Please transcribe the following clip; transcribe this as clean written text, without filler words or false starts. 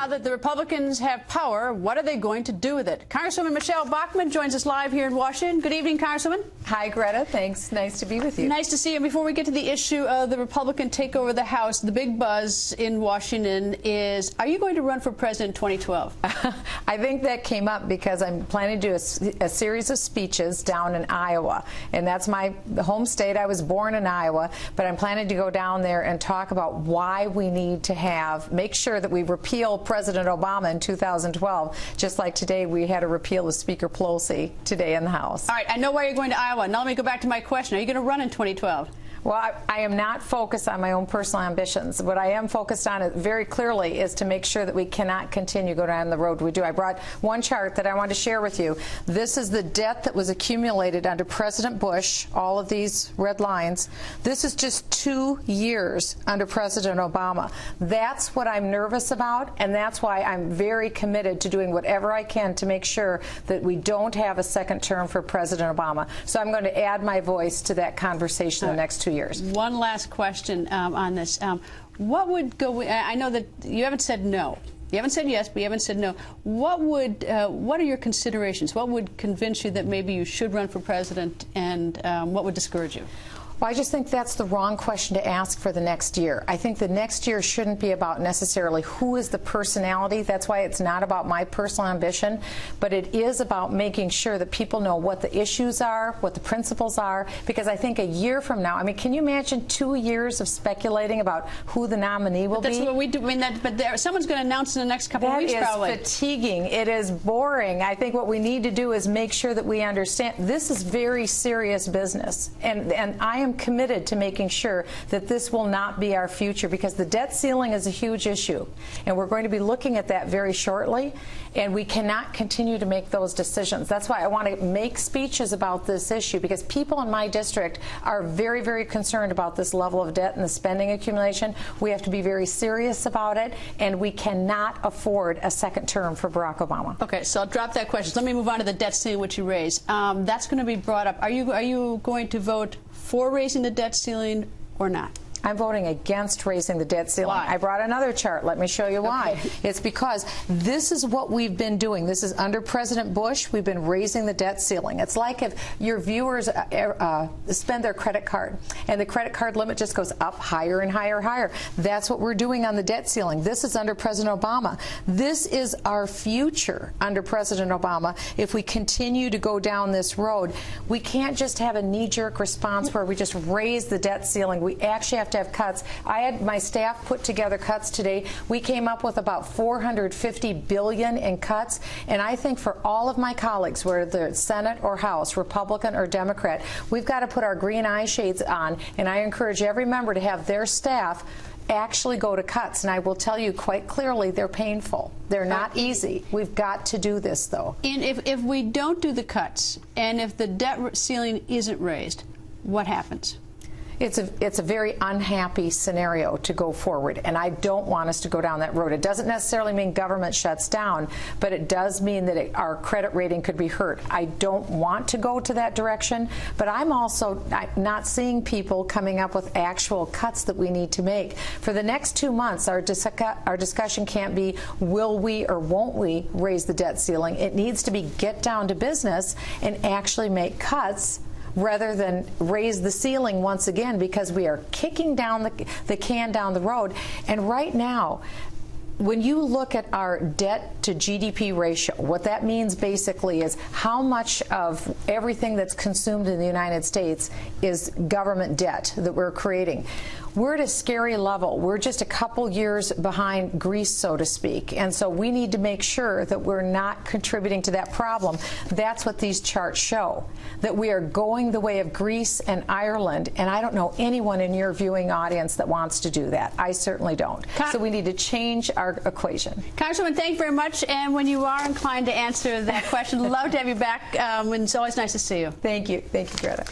Now that the Republicans have power, what are they going to do with it? Congresswoman Michelle Bachmann joins us live here in Washington. Good evening, Congresswoman. Hi, Greta. Thanks. Nice to be with you. Nice to see you. Before we get to the issue of the Republican takeover of the House, the big buzz in Washington is, are you going to run for president in 2012? I think that came up because I'm planning to do a series of speeches down in Iowa. And that's my home state. I was born in Iowa, but I'm planning to go down there and talk about why we need to make sure that we repeal President Obama in 2012, just like today we had a repeal of Speaker Pelosi today in the House. All right, I know why you're going to Iowa. Now let me go back to my question. Are you going to run in 2012? Well, I am not focused on my own personal ambitions. What I am focused on very clearly is to make sure that we cannot continue to go down the road we do. I brought one chart that I wanted to share with you. This is the debt that was accumulated under President Bush, all of these red lines. This is just 2 years under President Obama. That's what I'm nervous about, and that's why I'm very committed to doing whatever I can to make sure that we don't have a second term for President Obama. So I'm going to add my voice to that conversation in the next 2 years. One last question on this. What would go? I know that you haven't said no. You haven't said yes, but you haven't said no. What are your considerations? What would convince you that maybe you should run for president, and what would discourage you? Well, I just think that's the wrong question to ask for the next year. I think the next year shouldn't be about necessarily who is the personality. That's why it's not about my personal ambition, but it is about making sure that people know what the issues are, what the principles are, because I think a year from now, I mean, can you imagine 2 years of speculating about who the nominee will be? That's what we do. I mean, someone's going to announce in the next couple of weeks, probably. That is fatiguing. It is boring. I think what we need to do is make sure that we understand this is very serious business, and I am committed to making sure that this will not be our future, because the debt ceiling is a huge issue, and we're going to be looking at that very shortly, and we cannot continue to make those decisions. That's why I want to make speeches about this issue, because people in my district are very, very concerned about this level of debt and the spending accumulation. We have to be very serious about it, and we cannot afford a second term for Barack Obama. Okay, so I'll drop that question. So let me move on to the debt ceiling, which you raised. That's going to be brought up. Are you going to vote for raising the debt ceiling or not? I'm voting against raising the debt ceiling. Why? I brought another chart. Let me show you why. Okay. It's because this is what we've been doing. This is under President Bush. We've been raising the debt ceiling. It's like if your viewers spend their credit card, and the credit card limit just goes up higher and higher and higher. That's what we're doing on the debt ceiling. This is under President Obama. This is our future under President Obama. If we continue to go down this road, we can't just have a knee-jerk response where we just raise the debt ceiling. We actually have to have cuts. I had my staff put together cuts today. We came up with about $450 billion in cuts, and I think for all of my colleagues, whether it's Senate or House, Republican or Democrat, we've got to put our green eye shades on, and I encourage every member to have their staff actually go to cuts. And I will tell you quite clearly, they're painful. They're not easy. We've got to do this, though. And if we don't do the cuts, and if the debt ceiling isn't raised, what happens? It's a very unhappy scenario to go forward, and I don't want us to go down that road. It doesn't necessarily mean government shuts down, but it does mean that our credit rating could be hurt. I don't want to go to that direction, but I'm also not seeing people coming up with actual cuts that we need to make. For the next 2 months, our discussion can't be will we or won't we raise the debt ceiling. It needs to be get down to business and actually make cuts, rather than raise the ceiling once again, because we are kicking down the can down the road. And right now, when you look at our debt to GDP ratio, what that means basically is how much of everything that's consumed in the United States is government debt that we're creating. We're at a scary level. We're just a couple years behind Greece, so to speak. And so we need to make sure that we're not contributing to that problem. That's what these charts show, that we are going the way of Greece and Ireland. And I don't know anyone in your viewing audience that wants to do that. I certainly don't. So we need to change our equation. Congresswoman, thank you very much. And when you are inclined to answer that question, love to have you back. And it's always nice to see you. Thank you. Thank you, Greta.